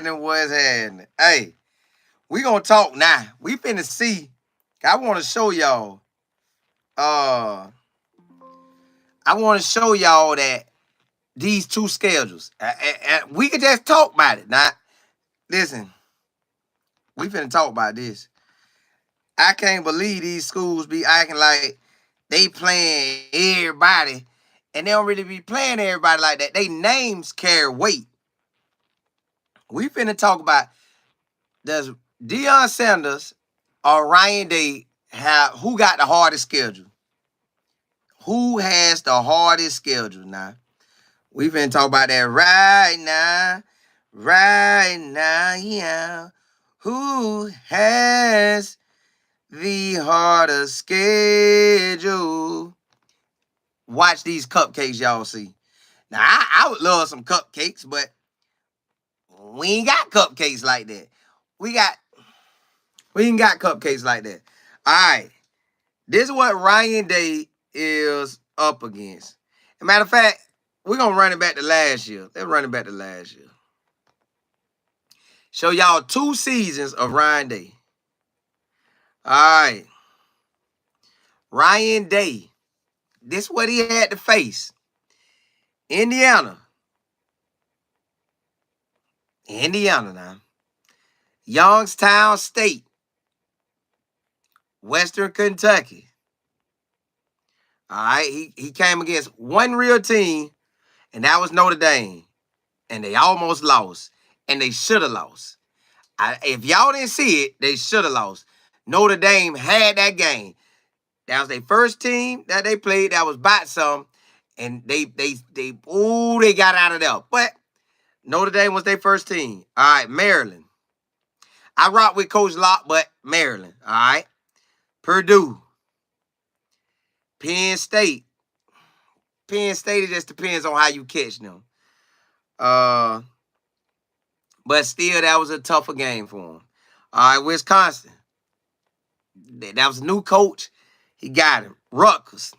happening? What's happening? Hey, we gonna talk now. We finna see. I want to show y'all. Uh, I want to show y'all that these two schedules. We could just talk about it. Now, listen. We finna talk about this. I can't believe these schools be acting like they playing everybody, and they don't really be playing everybody like that. They names carry weight. We finna talk about, does Deion Sanders or Ryan Day have, who got the hardest schedule? Who has the hardest schedule now? We finna talk about that right now. Right now, yeah. Who has the hardest schedule? Watch these cupcakes y'all see. Now, I would love some cupcakes, but we ain't got cupcakes like that. We ain't got cupcakes like that. All right. This is what Ryan Day is up against. As a matter of fact, we're going to run it back to last year. Let's run it back to last year. Show y'all 2 seasons of Ryan Day. All right. Ryan Day. This is what he had to face. Indiana now. Youngstown State. Western Kentucky. All right. He came against one real team, and that was Notre Dame. And they almost lost. And they should have lost. If y'all didn't see it, they should have lost. Notre Dame had that game. That was their first team that they played. That was about some. And they got out of there. But Notre Dame was their first team. All right, Maryland. I rock with Coach Locke, but Maryland. All right. Purdue. Penn State. Penn State, it just depends on how you catch them. But still, that was a tougher game for them. All right, Wisconsin. That was a new coach. He got him. Rutgers.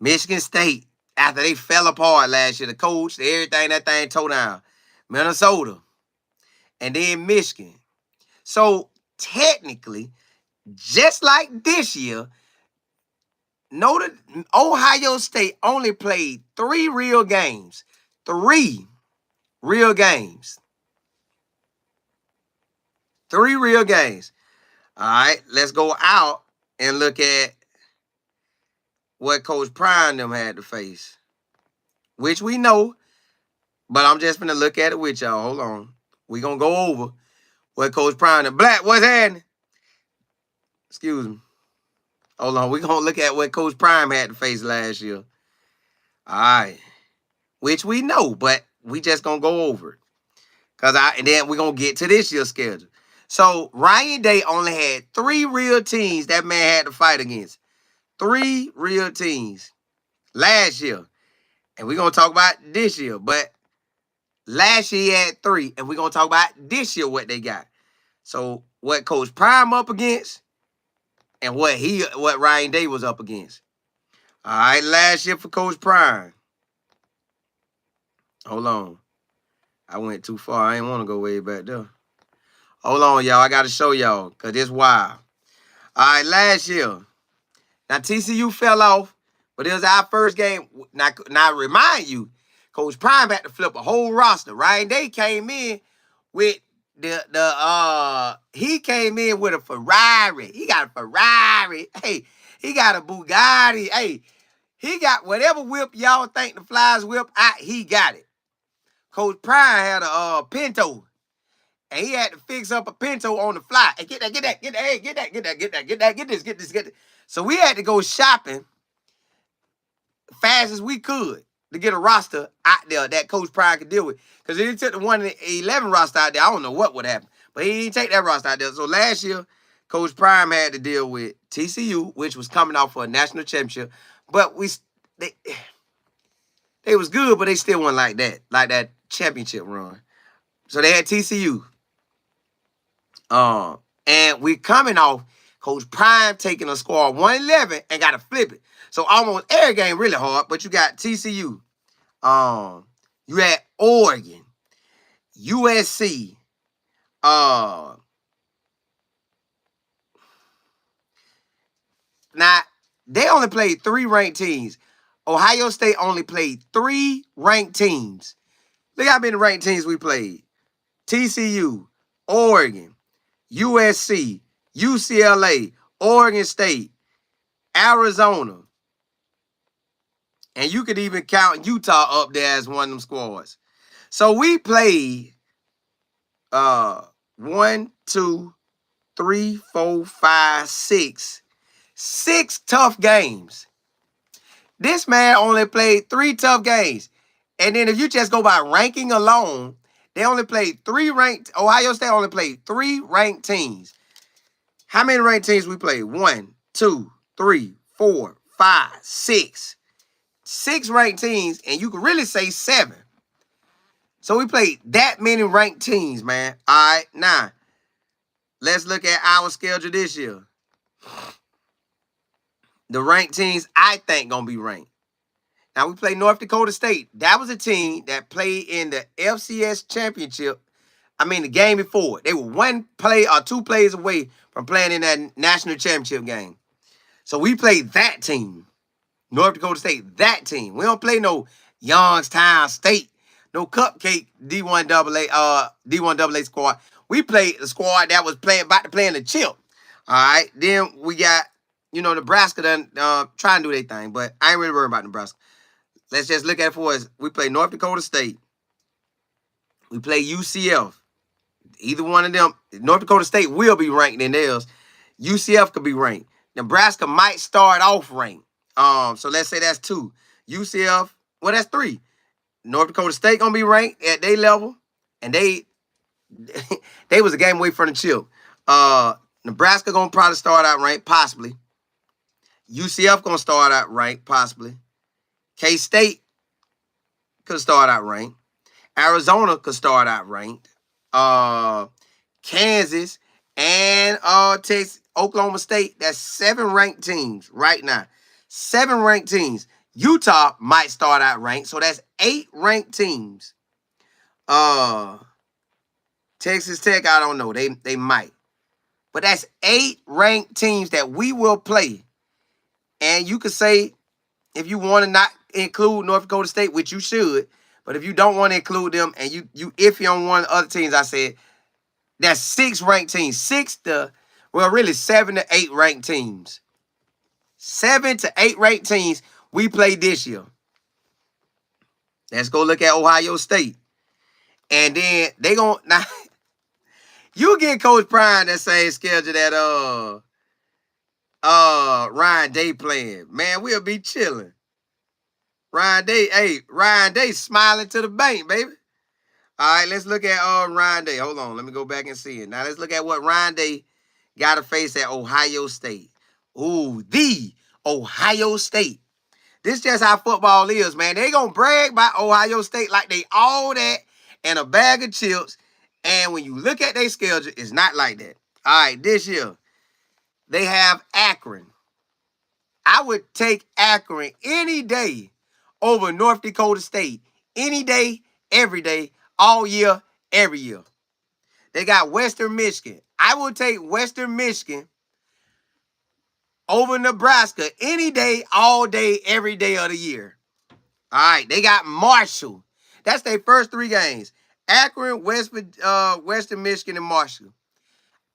Michigan State. After they fell apart last year, the coach, everything, that thing tore down. Minnesota. And then Michigan. So, technically, just like this year, Ohio State only played 3 real games. 3 real games. 3 real games. All right, let's go out and look at what Coach Prime them had to face, which we know, but I'm just going to look at it with y'all. Hold on. We're going to go over what Coach Prime them. Black, what's happening? Excuse me. Hold on. We're going to look at what Coach Prime had to face last year. All right. Which we know, but we just going to go over it. And then we're going to get to this year's schedule. So, Ryan Day only had 3 real teams that man had to fight against. 3 real teams last year. And we're going to talk about this year. But last year he had 3. And we're going to talk about this year what they got. So, what Coach Prime up against and what Ryan Day was up against. All right, last year for Coach Prime. Hold on. I went too far. I didn't want to go way back there. Hold on, y'all. I got to show y'all because it's wild. All right, last year. Now, TCU fell off, but it was our first game. Now I remind you, Coach Prime had to flip a whole roster. Ryan Day came in with he came in with a Ferrari. He got a Ferrari. Hey, he got a Bugatti. Hey, he got whatever whip y'all think the Flyers whip, he got it. Coach Prime had a Pinto. And he had to fix up a Pinto on the fly. Hey, get this. So we had to go shopping fast as we could to get a roster out there that Coach Prime could deal with. Because if he took the 1-11 roster out there, I don't know what would happen. But he didn't take that roster out there. So last year, Coach Prime had to deal with TCU, which was coming off for a national championship. But they was good, but they still weren't like that championship run. So they had TCU. And we coming off Coach Prime taking a score of 111 and got to flip it. So almost every game really hard, but you got TCU. You had Oregon. USC. Uh, Now, they only played 3 ranked teams. Ohio State only played 3 ranked teams. Look how many ranked teams we played. TCU, Oregon, USC, UCLA, Oregon State, Arizona. And you could even count Utah up there as one of them squads. So we played 1, 2, 3, 4, 5, 6. 6 tough games. This man only played 3 tough games. And then if you just go by ranking alone, they only played 3 ranked. Ohio State only played 3 ranked teams. How many ranked teams we played? 1, 2, 3, 4, 5, 6. 6 ranked teams, and you could really say 7. So we played that many ranked teams, man. All right, now, let's look at our schedule this year. The ranked teams I think going to be ranked. Now, we played North Dakota State. That was a team that played in the FCS championship. I mean, the game before. They were 1 play or 2 plays away from playing in that national championship game. So we played that team. North Dakota State, that team. We don't play no Youngstown State, no cupcake D1AA squad. We played the squad that was about to play in the chip. All right. Then we got, Nebraska done trying to do their thing, but I ain't really worried about Nebraska. Let's just look at it for us. We play North Dakota State. We play UCF. Either one of them, North Dakota State will be ranked in theirs. UCF could be ranked. Nebraska might start off ranked. So let's say that's 2. UCF, well, that's 3. North Dakota State gonna be ranked at their level, and they was a game away from the chip. Nebraska gonna probably start out ranked, possibly. UCF gonna start out ranked, possibly. K-State could start out ranked. Arizona could start out ranked. Kansas and Texas, Oklahoma State. That's 7 ranked teams right now. 7 ranked teams. Utah might start out ranked, so that's 8 ranked teams. Texas Tech, I don't know. They might. But that's 8 ranked teams that we will play. And you could say, if you want to not include North Dakota State, which you should, but if you don't want to include them and you iffy on one of the other teams, I said, that's 6 ranked teams. Really 7 to 8 ranked teams. 7 to 8 ranked teams we played this year. Let's go look at Ohio State. And then they gonna now you get Coach Prime that same schedule that Ryan Day playing. Man, we'll be chilling. Ryan Day smiling to the bank, baby. All right, let's look at Ryan Day. Hold on, let me go back and see it. Now let's look at what Ryan Day got to face at Ohio State. Ooh, the Ohio State. This just how football is, man. They gonna brag about Ohio State like they all that and a bag of chips. And when you look at their schedule, it's not like that. All right, this year, they have Akron. I would take Akron any day over North Dakota State. Any day, every day, all year, every year. They got Western Michigan. I will take Western Michigan over Nebraska any day, all day, every day of the year. All right, they got Marshall. That's their first 3 games. Akron, Western Michigan, and Marshall.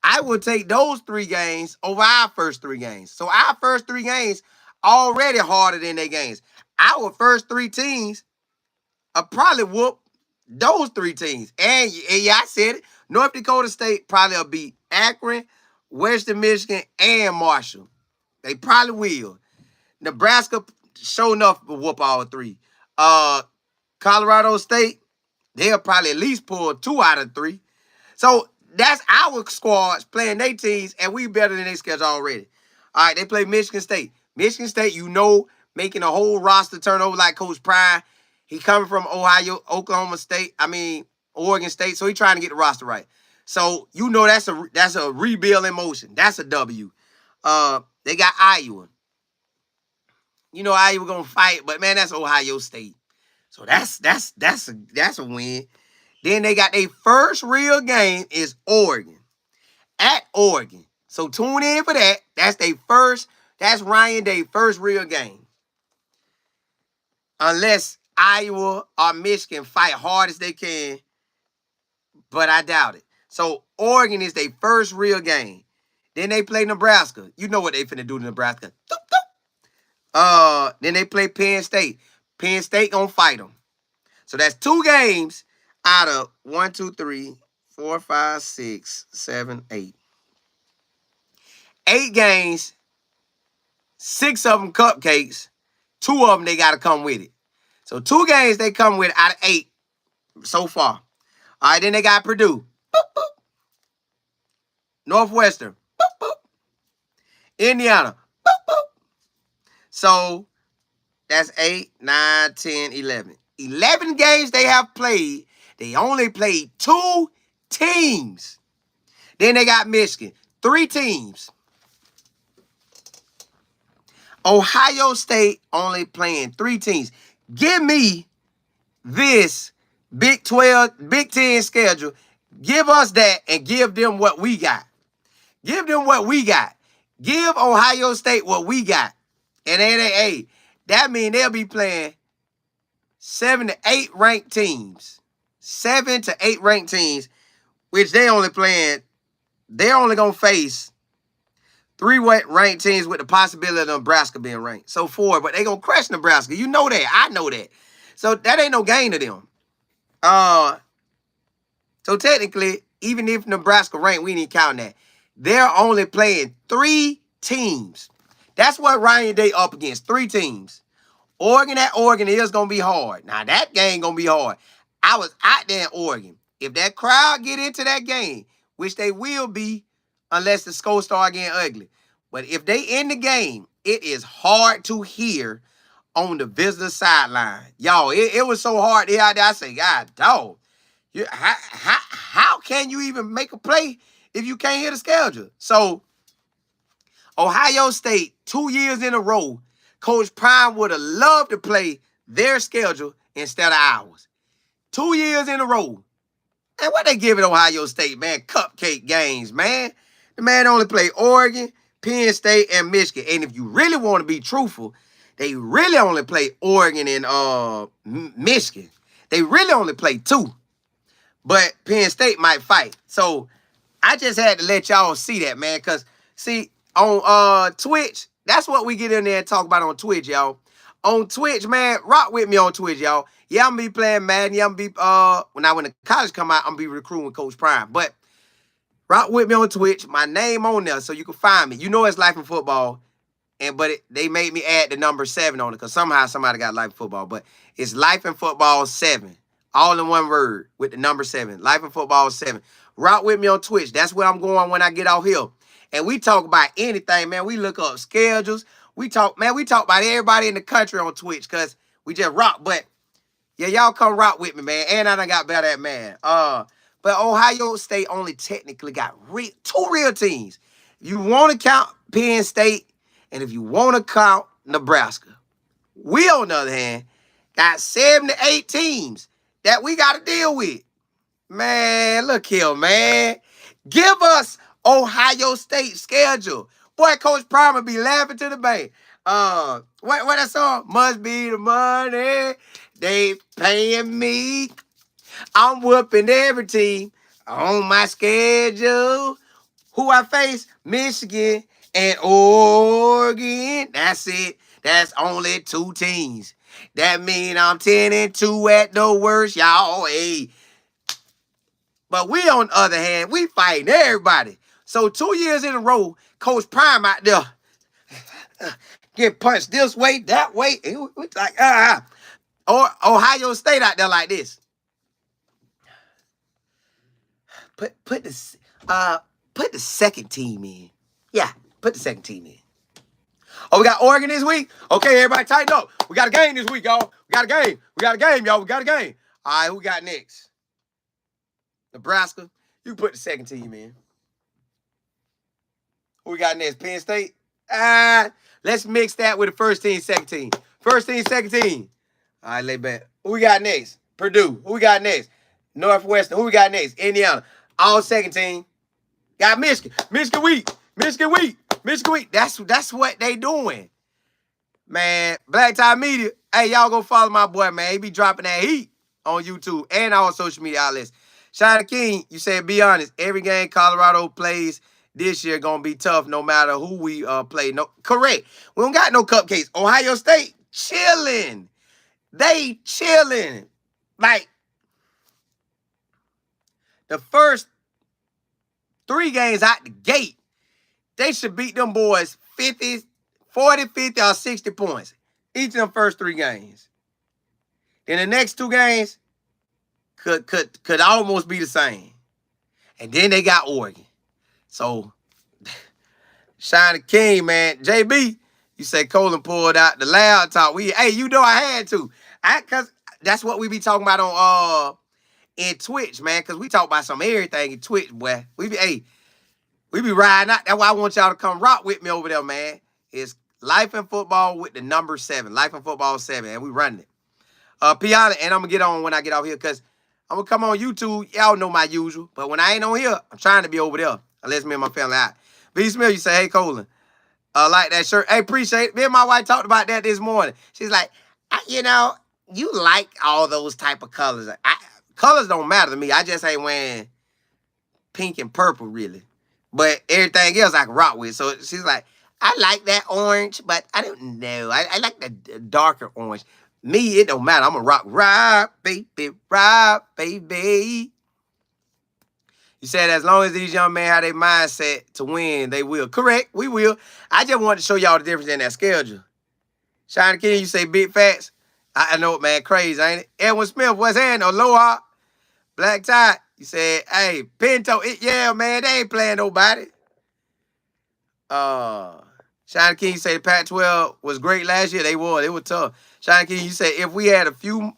I will take those 3 games over our first 3 games. So our first 3 games already harder than their games. Our first 3 teams are probably whoop those 3 teams. And yeah, I said it. North Dakota State probably will beat Akron, Western Michigan, and Marshall. They probably will. Nebraska, sure enough, will whoop all 3. Colorado State, they'll probably at least pull 2 out of 3. So that's our squads playing their teams, and we better than their schedule already. All right, they play Michigan State. Michigan State, making a whole roster turnover like Coach Prime. He coming from Oregon State, so he trying to get the roster right. So that's a rebuild in motion. That's a W. They got Iowa. Iowa gonna fight, but man, that's Ohio State. So that's a win. Then they got their first real game is Oregon. At Oregon. So tune in for that. That's Ryan Day first real game. Unless Iowa or Michigan fight hard as they can, but I doubt it. So Oregon is their first real game. Then they play Nebraska. You know what they finna do to Nebraska. Then they play Penn State. Penn State gonna fight them. So that's 2 games out of 1, 2, 3, 4, 5, 6, 7, 8. 8 games, 6 of them cupcakes, 2 of them they got to come with it. So 2 games they come with out of 8 so far. All right, then they got Purdue. Boop, boop. Northwestern. Boop, boop. Indiana. Boop, boop. So that's 8, 9, 10, 11. 11 games they have played. They only played 2 teams. Then they got Michigan. 3 teams. Ohio State only playing 3 teams. Give me this Big 12, Big 10 schedule. Give us that and give them what we got. Give them what we got. Give Ohio State what we got. And that means they'll be playing 7 to 8 ranked teams. 7 to 8 ranked teams, which they're only going to face 3 ranked teams with the possibility of Nebraska being ranked. So 4, but they going to crush Nebraska. You know that. I know that. So that ain't no gain to them. So technically, even if Nebraska ranked, we ain't counting that. They're only playing 3 teams. That's what Ryan Day up against. 3 teams. Oregon at Oregon is going to be hard. Now, that game going to be hard. I was out there in Oregon. If that crowd get into that game, which they will be unless the score start getting ugly. But if they in the game, it is hard to hear on the visitor sideline. Y'all, it was so hard to hear out there. I say, God, dog, how can you even make a play if you can't hear the schedule? So, Ohio State, 2 years in a row, Coach Prime would have loved to play their schedule instead of ours. 2 years in a row. And what they giving Ohio State, man? Cupcake games, man. The man only played Oregon, Penn State, and Michigan. And if you really want to be truthful, they really only play Oregon and Michigan. They really only play 2. But Penn State might fight. So I just had to let y'all see that, man. Because, see, on Twitch, that's what we get in there and talk about on Twitch, y'all. On Twitch, man, rock with me on Twitch, y'all. Yeah, I'm going to be playing Madden. Yeah, I'm going to be, when the college come out, I'm going to be recruiting with Coach Prime. But rock with me on Twitch. My name on there so you can find me. You know it's Life in Football. But they made me add the number 7 on it because somehow somebody got Life in Football. But it's Life in Football 7. All in one word with the number 7. Life in Football 7. Rock with me on Twitch. That's where I'm going when I get off here. And we talk about anything, man. We look up schedules. We talk about everybody in the country on Twitch because we just rock. But yeah, y'all come rock with me, man. And I done got better at man. But Ohio State only technically got 2 real teams. You want to count Penn State, and if you want to count Nebraska. We, on the other hand, got 7 to 8 teams that we got to deal with. Man, look here, man. Give us Ohio State schedule. Boy, Coach Prime will be laughing to the bank. What that song? Must be the money they paying me. I'm whooping every team on my schedule. Who I face? Michigan and Oregon. That's it. That's only 2 teams. That mean I'm 10-2 at the worst, y'all. Hey. But we, on the other hand, we fighting everybody. So 2 years in a row, Coach Prime out there get punched this way, that way. It's like, or Ohio State out there like this. Put the second team in. Yeah, put the second team in. Oh, we got Oregon this week? Okay, everybody tighten up. We got a game this week, y'all. We got a game. We got a game, y'all. We got a game. All right, who we got next? Nebraska. You can put the second team in. Who we got next? Penn State? Let's mix that with the first team, second team. First team, second team. All right, lay back. Who we got next? Purdue. Who we got next? Northwestern. Who we got next? Indiana. All second team. Got Michigan. Michigan weak. Michigan weak. Michigan weak. That's what they doing. Man, Black Tie Media. Hey, y'all go follow my boy, man. He be dropping that heat on YouTube and all social media outlets. Shina King, you said be honest. Every game Colorado plays this year gonna be tough no matter who we play. No, correct. We don't got no cupcakes. Ohio State chilling. They chilling. Like the first 3 games out the gate, they should beat them boys 50, 40, 50, or 60 points. Each of them first 3 games. Then the next 2 games could almost be the same. And then they got Oregon. So, Shina King, man. JB, you say Colin pulled out the loud talk. Hey, you know I had to. Cause that's what we be talking about on in Twitch, man. Cause we talk about some everything in Twitch, boy. We be riding out. That's why I want y'all to come rock with me over there, man. It's Life in Football with the number 7. Life in Football 7, and we running it. Piana, and I'm going to get on when I get off here because I'm going to come on YouTube. Y'all know my usual. But when I ain't on here, I'm trying to be over there. Unless me and my family out. V. Smith, you say, hey, Colin, like that shirt. Hey, appreciate it. Me and my wife talked about that this morning. She's like, you like all those type of colors. Colors don't matter to me. I just ain't wearing pink and purple, really. But everything else I can rock with. So she's like, I like that orange, but I don't know. I like the darker orange. Me, it don't matter. I'm going to rock, baby. You said as long as these young men have their mindset to win, they will. Correct, we will. I just wanted to show y'all the difference in that schedule. Shina King, you say big facts. I know it, man. Crazy, ain't it? Edwin Smith, what's happening? Aloha. Black Tie, you said, hey, Pinto, yeah, man, they ain't playing nobody. Shina King, you say the Pac-12 was great last year. They were tough. Shina King, you say if we had a few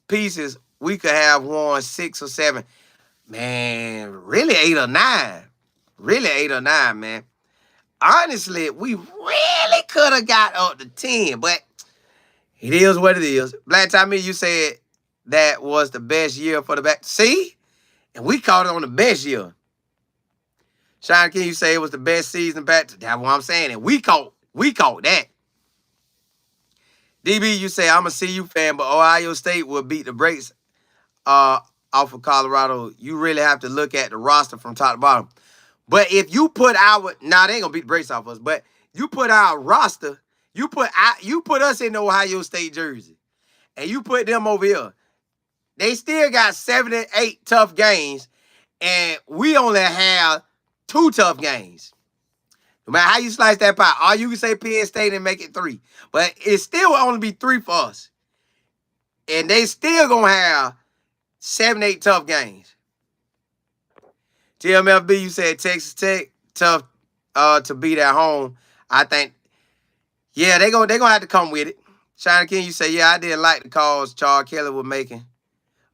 pieces, we could have won 6 or 7. Man, really 8 or 9. Really 8 or 9, man. Honestly, we really could have got up to 10, but it is what it is. Black Time, you said that was the best year for the back. See? And we caught it on the best year. Shina King, you say it was the best season back. That's what I'm saying. And we caught that. DB, you say I'm a CU fan, but Ohio State will beat the brakes off of Colorado. You really have to look at the roster from top to bottom. But if you put they ain't gonna beat the brakes off us, but you put our roster, you put us in the Ohio State jersey, and you put them over here. They still got 7 and 8 tough games, and we only have 2 tough games. No matter how you slice that pie, or you can say Penn State and make it 3. But it still will only be 3 for us. And they still gonna have 7, 8 tough games. TMFB, you said Texas Tech, tough to beat at home. I think, yeah, they gonna have to come with it. Shina King, you say, yeah, I didn't like the calls Charles Kelly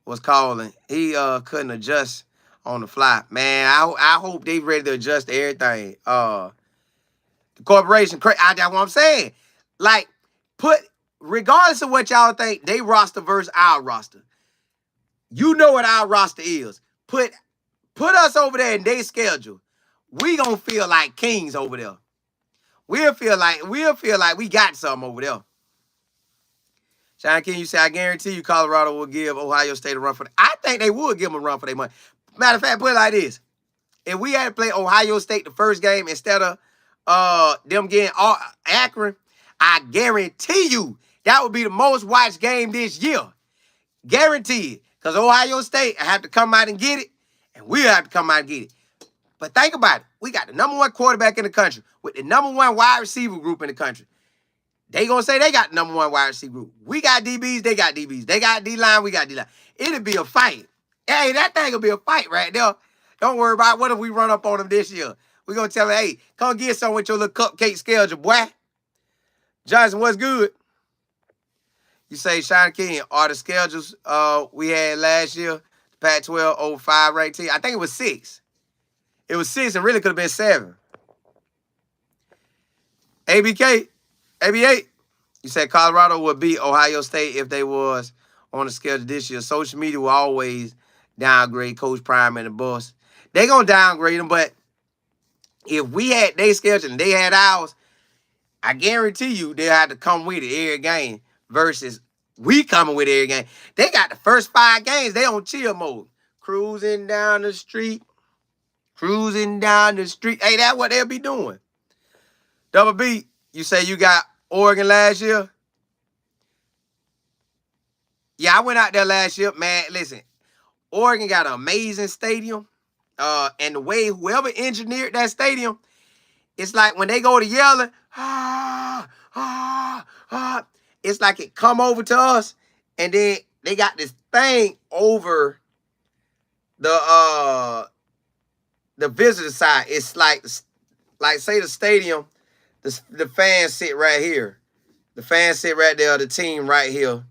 was calling. He couldn't adjust on the fly. Man, I hope they ready to adjust to everything. The corporation, that's what I'm saying. Like, regardless of what y'all think, they roster versus our roster. You know what our roster is. Put us over there in their schedule. We gonna feel like kings over there. We'll feel like we got something over there. Shina King, you say, I guarantee you Colorado will give Ohio State a run for it. I think they would give them a run for their money. Matter of fact, put it like this. If we had to play Ohio State the first game instead of them getting Akron, I guarantee you that would be the most watched game this year. Guaranteed. Because Ohio State have to come out and get it, and we'll have to come out and get it. But think about it. We got the number 1 quarterback in the country with the number 1 wide receiver group in the country. They gonna say they got the number 1 wide receiver group. We got DBs, they got DBs. They got D-line, we got D-line. It'll be a fight. Hey, that thing will be a fight right there. Don't worry about what if we run up on them this year. We're gonna tell them, hey, come get some with your little cupcake schedule, boy. Johnson, what's good? You say, Shina King, are the schedules we had last year, the Pac-12 05 ranked team? I think it was 6. It was 6 and really could have been 7. ABK, AB8, you said Colorado would beat Ohio State if they was on the schedule this year. Social media will always downgrade Coach Prime and the boss. They gonna downgrade them, but if we had their schedule and they had ours, I guarantee you they'll have to come with it every game versus we coming with every game. They got the first 5 games, they on chill mode. Cruising down the street. Cruising down the street. Hey, that's what they'll be doing. Double B, you say you got Oregon last year? Yeah, I went out there last year. Man, listen, Oregon got an amazing stadium. And the way whoever engineered that stadium, it's like when they go to yelling, it's like it come over to us, and then they got this thing over the visitor side. It's like say the stadium, the fans sit right here. The fans sit right there, the team right here.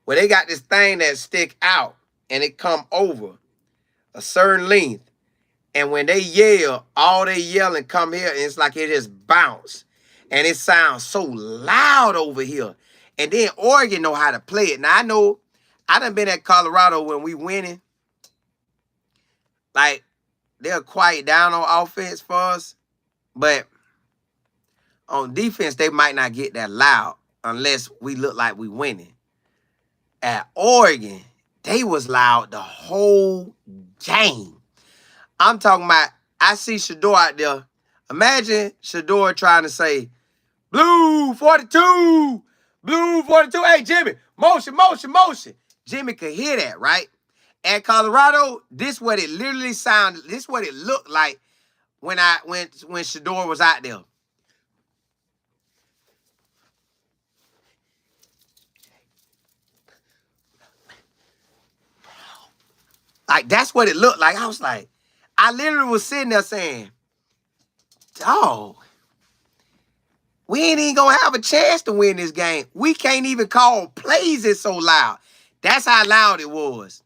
Well, they got this thing that stick out and it come over a certain length. And when they yell, all they yelling come here, and it's like it just bounce. And it sounds so loud over here. And then Oregon know how to play it. Now, I know I done been at Colorado when we winning. Like, they'll quiet down on offense for us. But on defense, they might not get that loud unless we look like we winning. At Oregon, they was loud the whole game. I'm talking about, I see Shador out there. Imagine Shador trying to say, Blue 42, Blue 42. Hey, Jimmy, motion, motion, motion. Jimmy could hear that, right? At Colorado, this what it literally sounded, this what it looked like when Shador was out there. Like, that's what it looked like. I was like, I literally was sitting there saying, dog, we ain't even going to have a chance to win this game. We can't even call plays. It's so loud. That's how loud it was.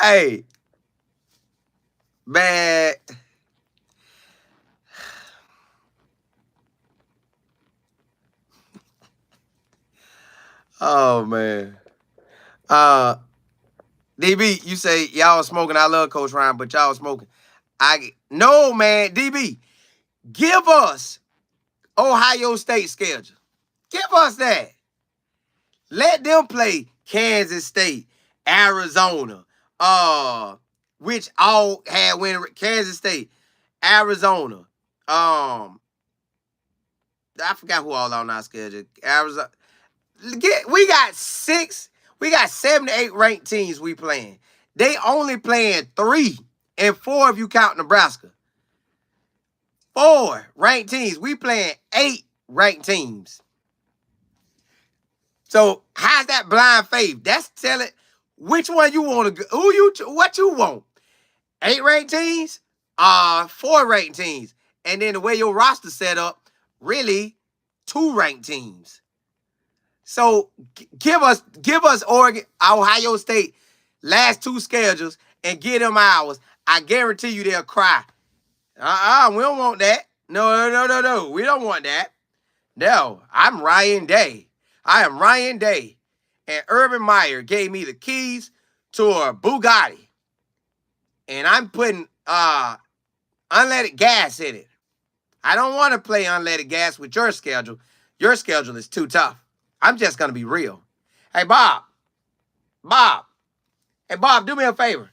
Hey, man. Oh, man. DB, you say y'all smoking. I love Coach Ryan, but y'all smoking. No, man. DB, give us Ohio State schedule. Give us that. Let them play Kansas State, Arizona, which all had win. Kansas State, Arizona. I forgot who all on our schedule. Arizona. We got 7 to 8 ranked teams we playing. They only playing 3 and 4 if you count Nebraska. 4 ranked teams. We playing 8 ranked teams. So how's that blind faith? That's telling which one you want to go. What you want? 8 ranked teams? 4 ranked teams. And then the way your roster set up, really 2 ranked teams. So give us Oregon, Ohio State last 2 schedules and get them ours. I guarantee you they'll cry. We don't want that. No. We don't want that. No, I'm Ryan Day. I am Ryan Day. And Urban Meyer gave me the keys to a Bugatti. And I'm putting unleaded gas in it. I don't want to play unleaded gas with your schedule. Your schedule is too tough. I'm just going to be real. Hey, Bob. Hey, Bob, do me a favor.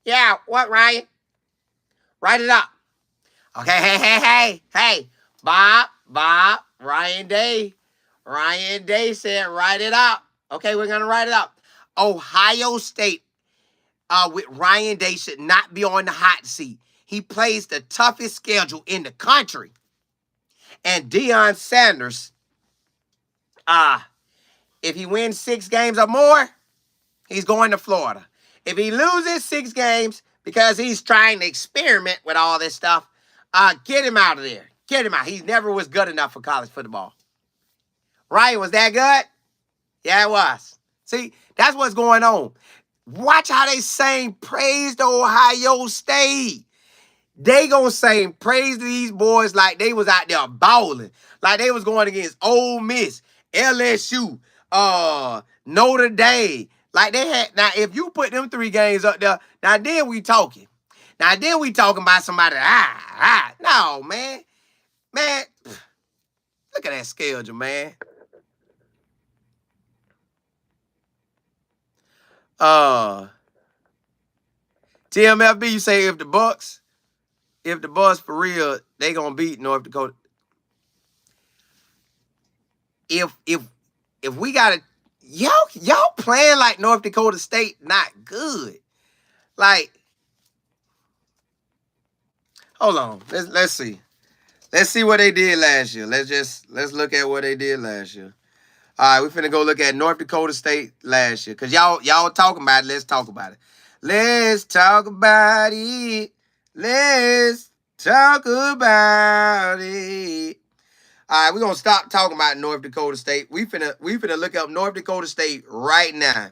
Yeah, what, Ryan? Write it up. Okay, hey. Bob, Ryan Day. Ryan Day said write it up. Okay, we're going to write it up. Ohio State with Ryan Day should not be on the hot seat. He plays the toughest schedule in the country. And Deion Sanders, if he wins 6 games or more, he's going to Florida. If he loses 6 games because he's trying to experiment with all this stuff, get him out of there. Get him out. He never was good enough for college football. Ryan, was that good? Yeah, it was. See, that's what's going on. Watch how they sing praise to Ohio State. They gonna sing praise to these boys like they was out there balling. Like they was going against Ole Miss, LSU, Notre Dame. Like they had now, if you put them 3 games up there, now then we talking. Now then we talking about somebody. No, man. Man, look at that schedule, man. TMFB, you say if the Bucks for real, they gonna beat North Dakota. If we gotta y'all playing like North Dakota State not good. Like, hold on. Let's see. Let's see what they did last year. Let's look at what they did last year. All right, we finna go look at North Dakota State last year. Cause y'all talking about it. Let's talk about it. Let's talk about it. Let's talk about it. All right, we're gonna stop talking about North Dakota State. We finna look up North Dakota State right now.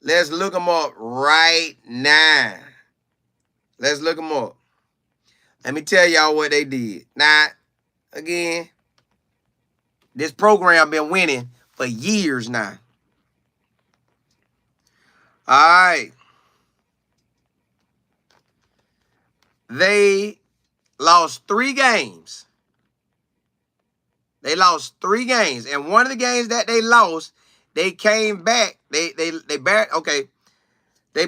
Let's look them up right now. Let's look them up. Let me tell y'all what they did. Now, again, this program been winning for years now. All right. They lost 3 games. They lost 3 games. And one of the games that they lost, they came back. They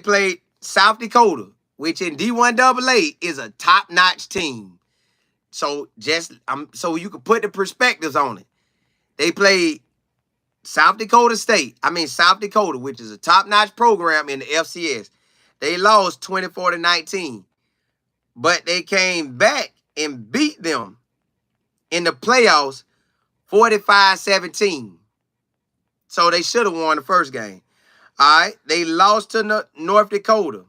played South Dakota, which in D1AA is a top-notch team. So so you can put the perspectives on it. They played South Dakota, which is a top-notch program in the FCS. They lost 24-19. But they came back and beat them in the playoffs 45-17. So they should have won the first game. All right. They lost to North Dakota.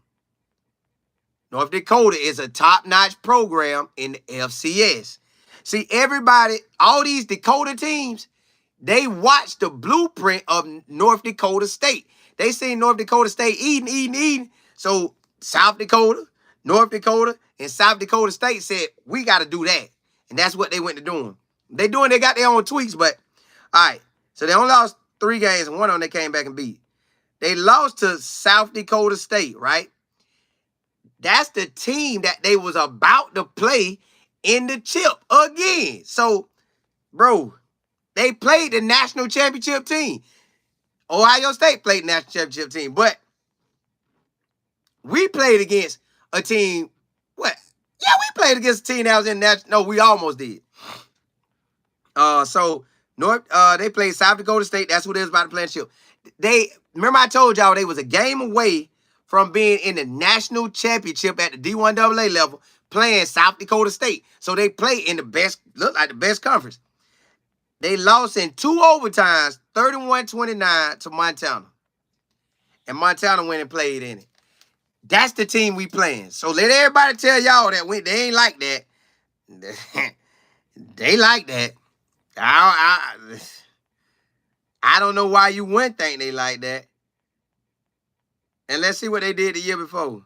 North Dakota is a top-notch program in the FCS. See, everybody, all these Dakota teams, they watch the blueprint of North Dakota State. They seen North Dakota State eating. So South Dakota, North Dakota, and South Dakota State said, we got to do that. And that's what they went to doing. They got their own tweaks, but all right. So they only lost 3 games, and one of them they came back and beat. They lost to South Dakota State, right? That's the team that they was about to play in the chip again. So, bro, they played the national championship team. Ohio State played the national championship team, but we played against a team. What? Yeah, we played against a team that was in national. No, we almost did. So they played South Dakota State. That's who they was about to play in the chip. Remember I told y'all they was a game away from being in the national championship at the D1AA level, playing South Dakota State. So they played in the best, look like the best conference. They lost in 2 overtimes, 31-29 to Montana. And Montana went and played in it. That's the team we playing. So let everybody tell y'all that they ain't like that. They like that. I don't know why you wouldn't think they like that. And let's see what they did the year before.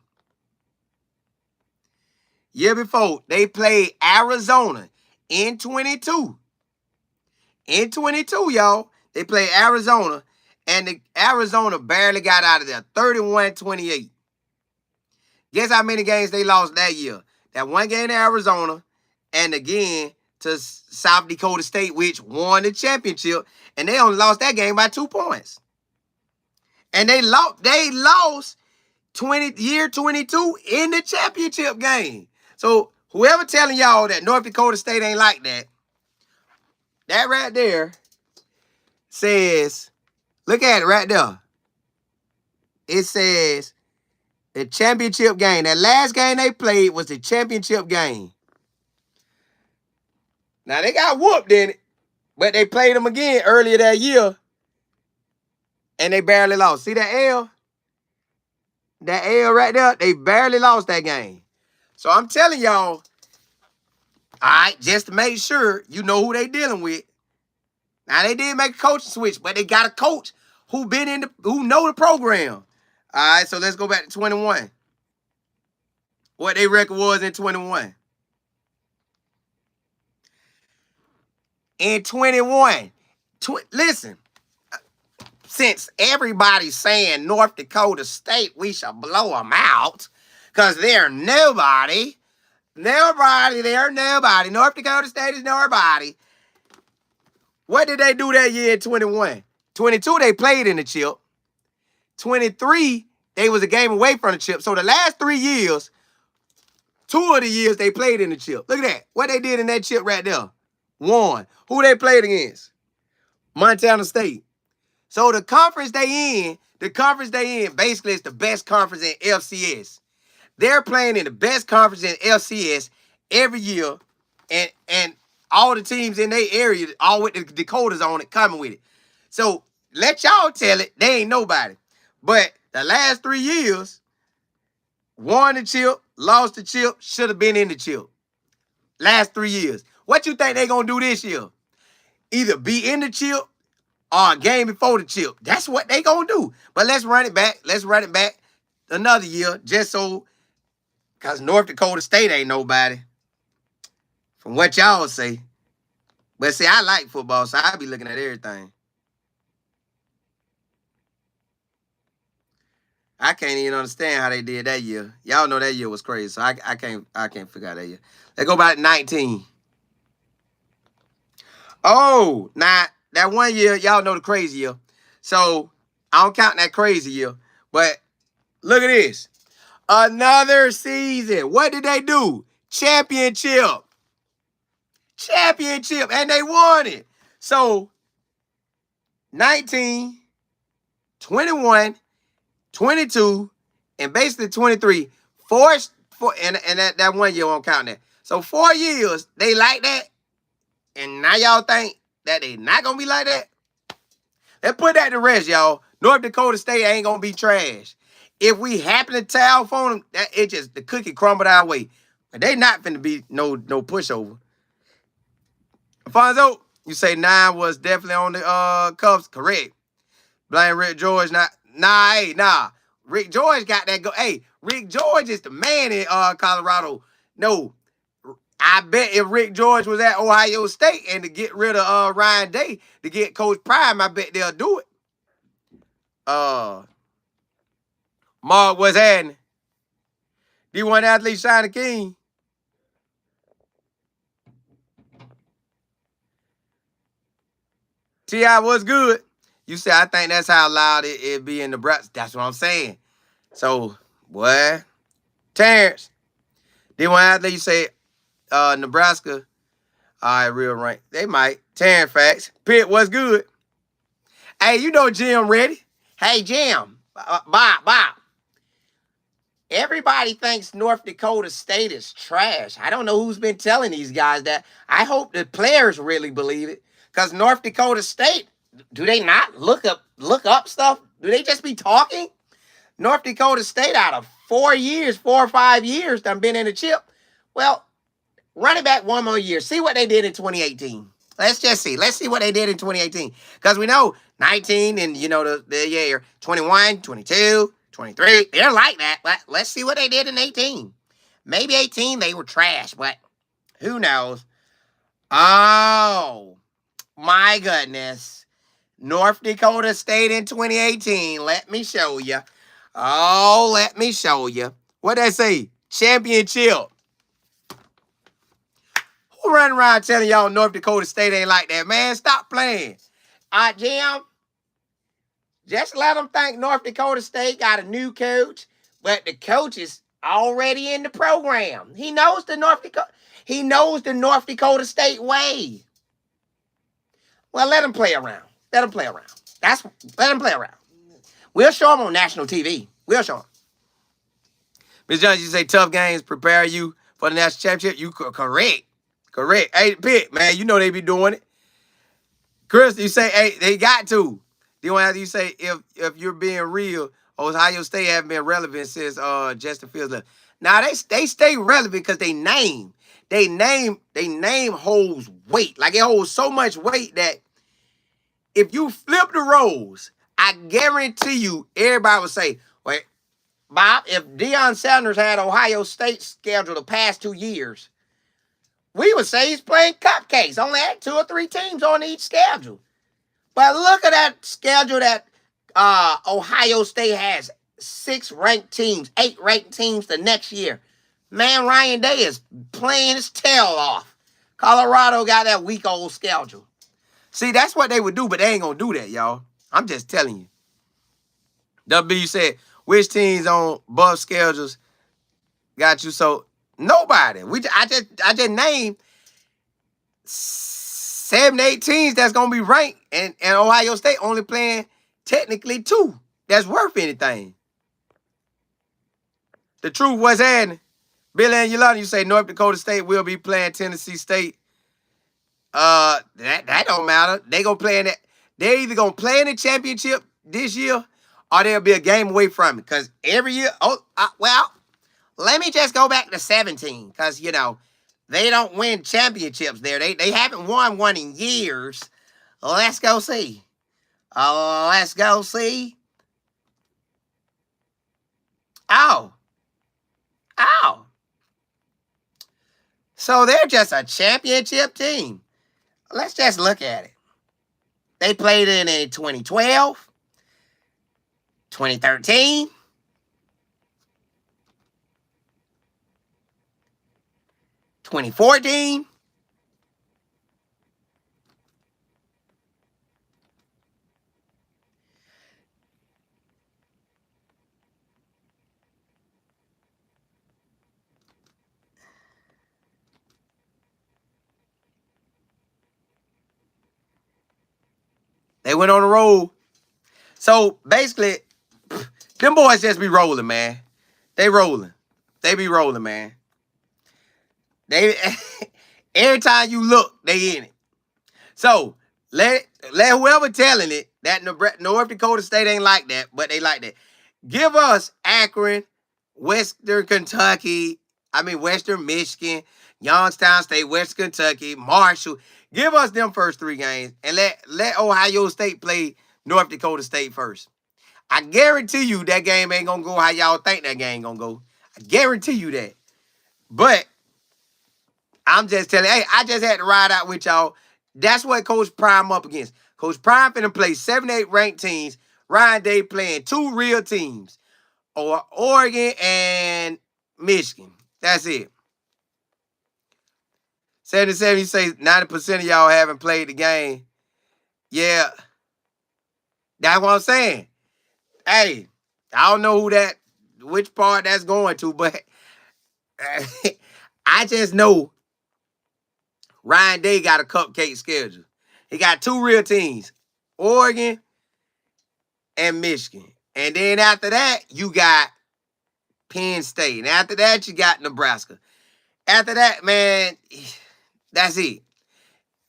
Year before, they played Arizona in 22. In 22, y'all, they played Arizona, and Arizona barely got out of there, 31-28. Guess how many games they lost that year? That one game to Arizona, and again to South Dakota State, which won the championship, and they only lost that game by 2 points. And they lost year 22 in the championship game. So whoever telling y'all that North Dakota State ain't like that, that right there says, look at it right there. It says the championship game. That last game they played was the championship game. Now, they got whooped in it, but they played them again earlier that year, and they barely lost. See that L? That L right there, they barely lost that game. So I'm telling y'all, all right, just to make sure you know who they dealing with. Now, they did make a coaching switch, but they got a coach who know the program. All right, so let's go back to 21. What their record was in 21. In 21, listen, since everybody's saying North Dakota State, we should blow them out because they're nobody. They're nobody. North Dakota State is nobody. What did they do that year in 21? 22, they played in the chip. 23, they was a game away from the chip. So the last 3 years, 2 of the years they played in the chip. Look at that. What they did in that chip right there. Won. Who they played against? Montana State. So the conference they in, basically is the best conference in FCS. They're playing in the best conference in FCS every year, and all the teams in their area, all with the Dakotas on it, coming with it. So let y'all tell it, they ain't nobody. But the last 3 years, won the chip, lost the chip, should have been in the chip. Last 3 years. What you think they gonna do this year? Either be in the chip or a game before the chip. That's what they gonna do. But let's run it back. Let's run it back another year, just so, because North Dakota State ain't nobody. From what y'all say. But see, I like football, so I be looking at everything. I can't even understand how they did that year. Y'all know that year was crazy, so I can't figure out that year. Let's go back to 19. Oh, now that 1 year, y'all know the crazy year. So I don't count that crazy year. But look at this. Another season. What did they do? Championship. And they won it. So 19, 21, 22, and basically 23. And that 1 year won't count that. So 4 years, they like that. And now y'all think that they not going to be like that? Let's put that to rest, y'all. North Dakota State ain't going to be trash. If we happen to towel phone them, the cookie crumbled our way. But they not finna be no pushover. Alfonso, you say 9 was definitely on the Cubs. Correct. Blame Rick George. Nah. Rick George got that go. Hey, Rick George is the man in Colorado. No, I bet if Rick George was at Ohio State and to get rid of Ryan Day to get Coach Prime, I bet they'll do it. Mark, what's happening? D1 athlete Shine the King. T.I., what's good? You say, I think that's how loud it be in Nebraska. That's what I'm saying. So, what? Terrence. D1 athlete, you say, Nebraska. All right, real rank. They might. Terrence facts. Pitt, what's good? Hey, you know Jim ready. Hey, Jim. Bob. Everybody thinks North Dakota State is trash. I don't know who's been telling these guys that. I hope the players really believe it. Because North Dakota State, do they not look up stuff? Do they just be talking? North Dakota State out of 4 or 5 years done been in the chip. Well, run it back 1 more year. See what they did in 2018. Let's just see. Let's see what they did in 2018. Because we know 19 and, the year 21, 22, 23. They're like that. But let's see what they did in 18. Maybe 18 they were trash, but who knows? Oh, my goodness. North Dakota State in 2018. Let me show you. Oh, let me show you. What they say? Championship. Who running around telling y'all North Dakota State ain't like that, man? Stop playing. Jim, just let them think North Dakota State got a new coach, but the coach is already in the program. He knows the North Dakota State way. Well, let him play around. Let him play around. Let him play around. We'll show him on national TV. We'll show him. Ms. Jones, you say tough games prepare you for the national championship. You correct. Hey, Pitt, man, you know they be doing it. Chris, you say, hey, they got to. You say if you're being real, Ohio State haven't been relevant since Justin Fields left. Now they stay relevant because they name holds weight. Like it holds so much weight that if you flip the roles, I guarantee you everybody would say, wait, Bob, if Deion Sanders had Ohio State scheduled the past 2 years, we would say he's playing cupcakes. Only had 2 or 3 teams on each schedule. But look at that schedule that Ohio State has 8 ranked teams the next year. Man, Ryan Day is playing his tail off. Colorado got that weak old schedule. See, that's what they would do, but they ain't gonna do that, y'all. I'm just telling you. W said, which teams on above schedules got you? So nobody. I just named 7, 8 teams that's gonna be ranked, and Ohio State only playing technically 2 that's worth anything. The truth was happening. Billy and Yolanda, you say North Dakota State will be playing Tennessee State. That don't matter. They gonna play in that. They're either gonna play in the championship this year, or they'll be a game away from it. Cause every year, well, let me just go back to 17, cause they don't win championships there. They haven't won one in years. Let's go see. Let's go see. Oh. So they're just a championship team. Let's just look at it. They played in 2012, 2013, 2014, they went on the road. So basically, them boys just be rolling, man. They rolling. They be rolling, man. They every time you look, they in it. So let whoever telling it that North Dakota State ain't like that, but they like that. Give us Akron, Western Michigan, Youngstown State, West Kentucky, Marshall. Give us them first 3 games and let Ohio State play North Dakota State first. I guarantee you that game ain't gonna go how y'all think that game gonna go. I guarantee you that. But I'm just telling you, hey, I just had to ride out with y'all. That's what Coach Prime up against. Coach Prime finna play 7, 8 ranked teams. Ryan Day playing 2 real teams. Or Oregon and Michigan. That's it. 77, you say 90% of y'all haven't played the game. Yeah. That's what I'm saying. Hey, I don't know which part that's going to, but I just know Ryan Day got a cupcake schedule. He got 2 real teams, Oregon and Michigan. And then after that, you got Penn State. And after that, you got Nebraska. After that, man, that's it.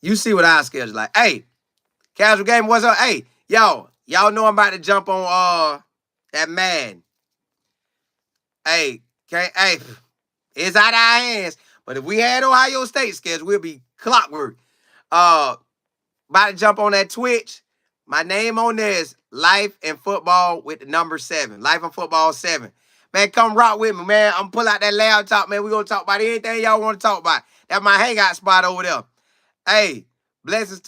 You see what our schedule like. Hey, casual game, what's up? Hey, y'all know I'm about to jump on that Madden. Hey, it's out of our hands. But if we had Ohio State schedule, we'll be clockwork. About to jump on that Twitch. My name on there is Life and Football with the number 7. Life and Football 7. Man, come rock with me, man. I'm pull out that laptop, man. We're going to talk about anything y'all want to talk about. That's my hangout spot over there. Hey, blessings to